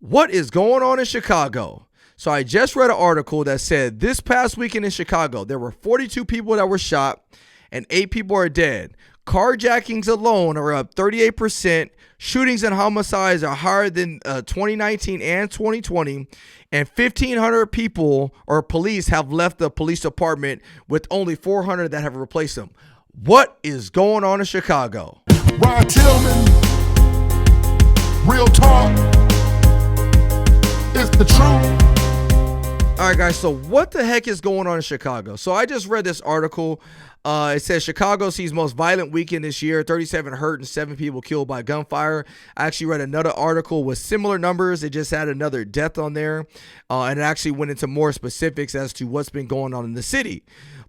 What is going on in Chicago? So I just read an article that said this past weekend in Chicago, there were 42 people that were shot and 8 people are dead. Carjackings alone are up 38%. Shootings and homicides are higher than 2019 and 2020. And 1,500 people or police have left the police department with only 400 that have replaced them. What is going on in Chicago? Ryan Tillman, real talk, it's the truth. All right, guys, so what the heck is going on in Chicago? So I just read this article. It says Chicago sees most violent weekend this year, 37 hurt and 7 people killed by gunfire. I actually read another article with similar numbers. It just had another death on there, and it actually went into more specifics as to what's been going on in the city.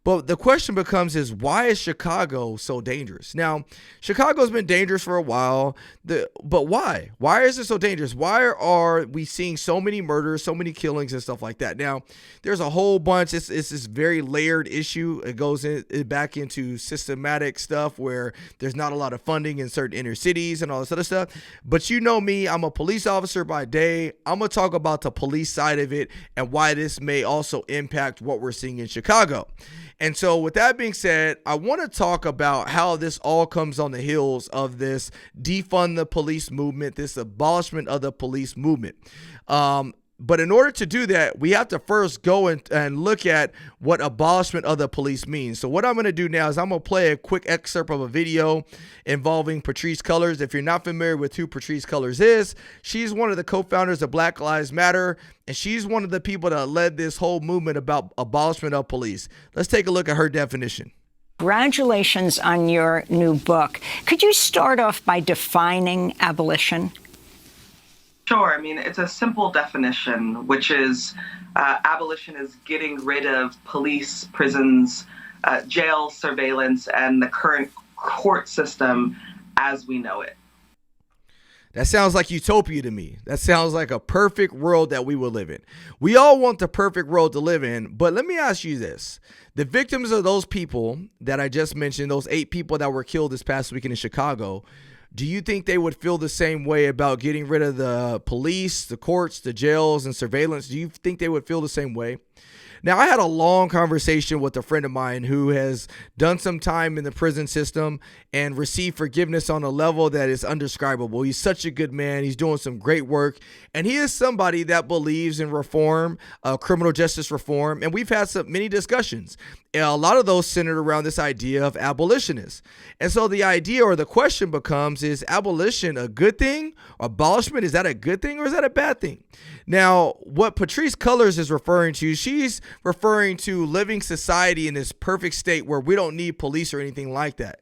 But the question becomes is why is Chicago so dangerous? Now, Chicago's been dangerous for a while, but why? Why is it so dangerous? Why are we seeing so many murders, so many killings and stuff like that? Now, there's a whole bunch. It's this very layered issue. It goes back into systematic stuff where there's not a lot of funding in certain inner cities and all this other stuff. But you know me, I'm a police officer by day. I'm going to talk about the police side of it and why this may also impact what we're seeing in Chicago. And so with that being said, I want to talk about how this all comes on the heels of this defund the police movement, this abolishment of the police movement. But in order to do that, we have to first go and look at what abolishment of the police means. So what I'm going to do now is I'm going to play a quick excerpt of a video involving Patrisse Cullors. If you're not familiar with who Patrisse Cullors is, she's one of the co-founders of Black Lives Matter, and she's one of the people that led this whole movement about abolishment of police. Let's take a look at her definition. Congratulations on your new book. Could you start off by defining abolition? Sure. I mean, it's a simple definition, which is abolition is getting rid of police, prisons, jail, surveillance, and the current court system as we know it. That sounds like utopia to me. That sounds like a perfect world that we will live in. We all want the perfect world to live in, but let me ask you this. The victims of those people that I just mentioned, those 8 people that were killed this past weekend in Chicago, do you think they would feel the same way about getting rid of the police, the courts, the jails, and surveillance? Do you think they would feel the same way? Now, I had a long conversation with a friend of mine who has done some time in the prison system and received forgiveness on a level that is undescribable. He's such a good man. He's doing some great work. And he is somebody that believes in reform, criminal justice reform. And we've had many discussions. And a lot of those centered around this idea of abolitionists. And so the idea or the question becomes, is abolition a good thing? Abolishment, is that a good thing or is that a bad thing? Now, what Patrisse Cullors is referring to, she's referring to living society in this perfect state where we don't need police or anything like that.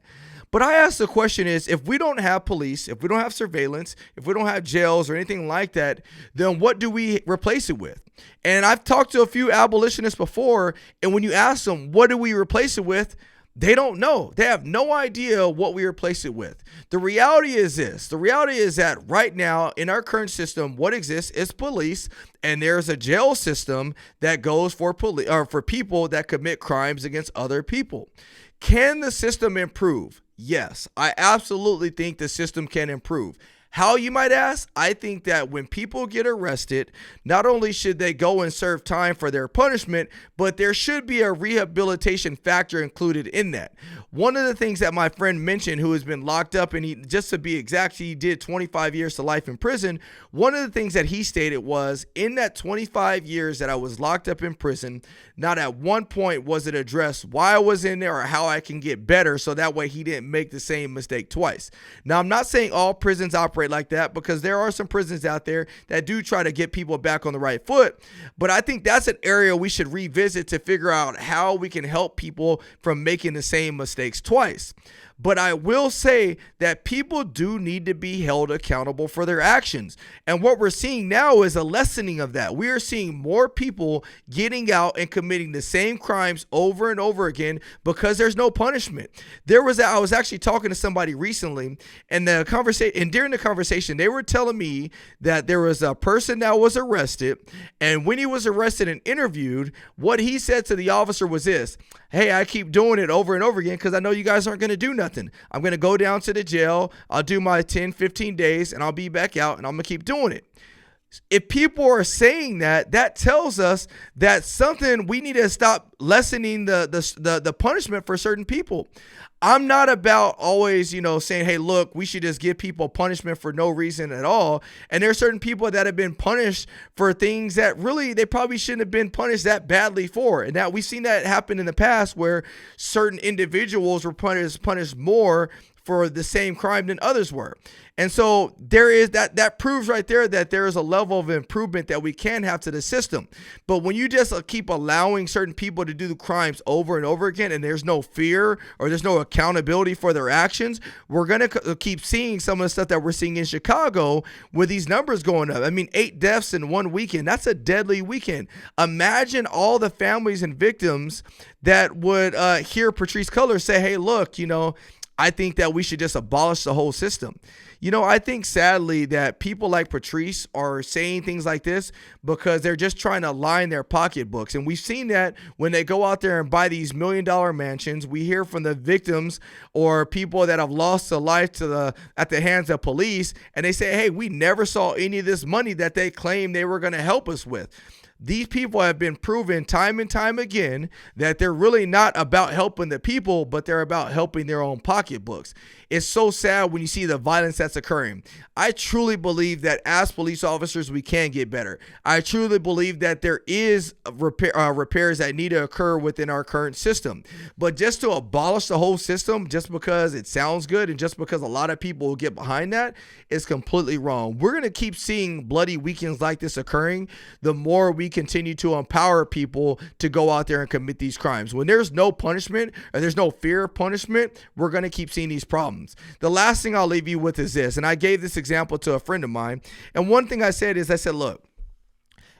But I ask the question is, if we don't have police, if we don't have surveillance, if we don't have jails or anything like that, then what do we replace it with? And I've talked to a few abolitionists before, and when you ask them, what do we replace it with? They don't know. They have no idea what we replace it with. The reality is this. The reality is that right now in our current system, what exists is police, and there's a jail system that goes for police or for people that commit crimes against other people. Can the system improve? Yes, I absolutely think the system can improve. How, you might ask? I think that when people get arrested, not only should they go and serve time for their punishment, but there should be a rehabilitation factor included in that. One of the things that my friend mentioned, who has been locked up, and he, just to be exact, he did 25 years to life in prison. One of the things that he stated was, in that 25 years that I was locked up in prison, not at one point was it addressed why I was in there or how I can get better so that way he didn't make the same mistake twice. Now, I'm not saying all prisons operate like that, because there are some prisons out there that do try to get people back on the right foot. But I think that's an area we should revisit to figure out how we can help people from making the same mistakes twice. But I will say that people do need to be held accountable for their actions. And what we're seeing now is a lessening of that. We are seeing more people getting out and committing the same crimes over and over again because there's no punishment. I was actually talking to somebody recently, and during the conversation, they were telling me that there was a person that was arrested, and when he was arrested and interviewed, what he said to the officer was this: "Hey, I keep doing it over and over again because I know you guys aren't going to do nothing. I'm going to go down to the jail. I'll do my 10, 15 days and I'll be back out and I'm going to keep doing it." If people are saying that, that tells us that something we need to stop lessening the punishment for certain people. I'm not about always, saying, hey, look, we should just give people punishment for no reason at all. And there are certain people that have been punished for things that really they probably shouldn't have been punished that badly for. And that we've seen that happen in the past where certain individuals were punished more for the same crime than others were. And so there is that proves right there that there is a level of improvement that we can have to the system. But when you just keep allowing certain people to do the crimes over and over again, and there's no fear or there's no accountability for their actions, we're going to keep seeing some of the stuff that we're seeing in Chicago with these numbers going up. I mean, 8 deaths in one weekend. That's a deadly weekend. Imagine all the families and victims that would hear Patrisse Cullors say, hey, look, I think that we should just abolish the whole system. I think sadly that people like Patrisse are saying things like this because they're just trying to line their pocketbooks. And we've seen that when they go out there and buy these $1 million mansions. We hear from the victims or people that have lost their life at the hands of police. And they say, hey, we never saw any of this money that they claimed they were going to help us with. These people have been proven time and time again that they're really not about helping the people, but they're about helping their own pocketbooks. It's so sad when you see the violence that's occurring. I truly believe that as police officers, we can get better. I truly believe that there is repairs that need to occur within our current system. But just to abolish the whole system, just because it sounds good and just because a lot of people will get behind that, is completely wrong. We're going to keep seeing bloody weekends like this occurring the more we continue to empower people to go out there and commit these crimes. When there's no punishment or there's no fear of punishment, we're going to keep seeing these problems. The last thing I'll leave you with is this, and I gave this example to a friend of mine, and one thing I said, look,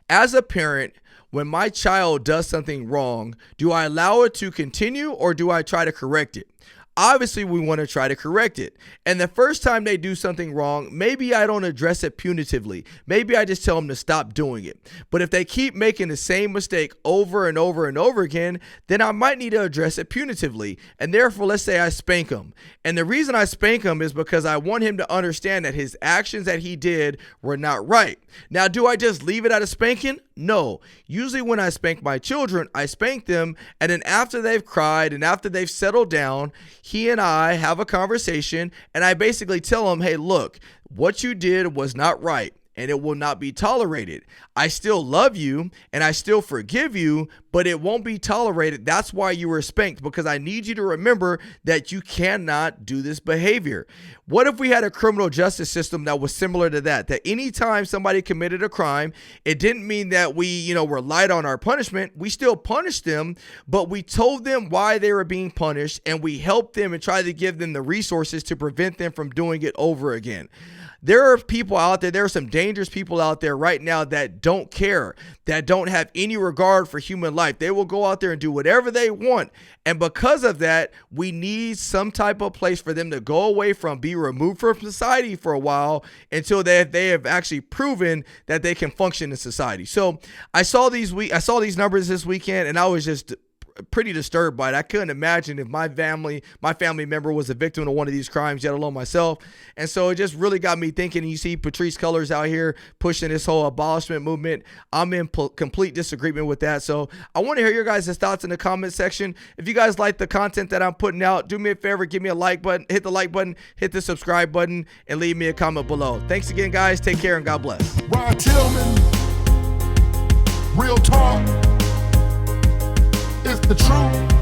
as a parent, when my child does something wrong, do I allow it to continue or do I try to correct it? Obviously, we want to try to correct it. And the first time they do something wrong, maybe I don't address it punitively. Maybe I just tell them to stop doing it. But if they keep making the same mistake over and over and over again, then I might need to address it punitively. And therefore, let's say I spank him. And the reason I spank him is because I want him to understand that his actions that he did were not right. Now, do I just leave it at a spanking? No. Usually when I spank my children, I spank them, and then after they've cried and after they've settled down, he and I have a conversation, and I basically tell him, hey, look, what you did was not right, and it will not be tolerated. I still love you, and I still forgive you, but it won't be tolerated. That's why you were spanked, because I need you to remember that you cannot do this behavior. What if we had a criminal justice system that was similar to that? That anytime somebody committed a crime, it didn't mean that we, were light on our punishment. We still punished them, but we told them why they were being punished, and we helped them and tried to give them the resources to prevent them from doing it over again. There are people out there, there are some dangerous people out there right now that don't care, that don't have any regard for human life. They will go out there and do whatever they want. And because of that, we need some type of place for them to go away from, be removed from society for a while until they have actually proven that they can function in society. So I saw these numbers this weekend, and I was just pretty disturbed by it. I couldn't imagine if my family member was a victim of one of these crimes, let alone myself. And so it just really got me thinking. You see Patrisse Cullors out here pushing this whole abolishment movement. I'm in complete disagreement with that. So I want to hear your guys' thoughts in the comment section. If you guys like the content that I'm putting out, do me a favor, give me a like button, hit the like button, hit the subscribe button, and leave me a comment below. Thanks again, guys. Take care and God bless. Ron Tillman, real talk. It's the truth.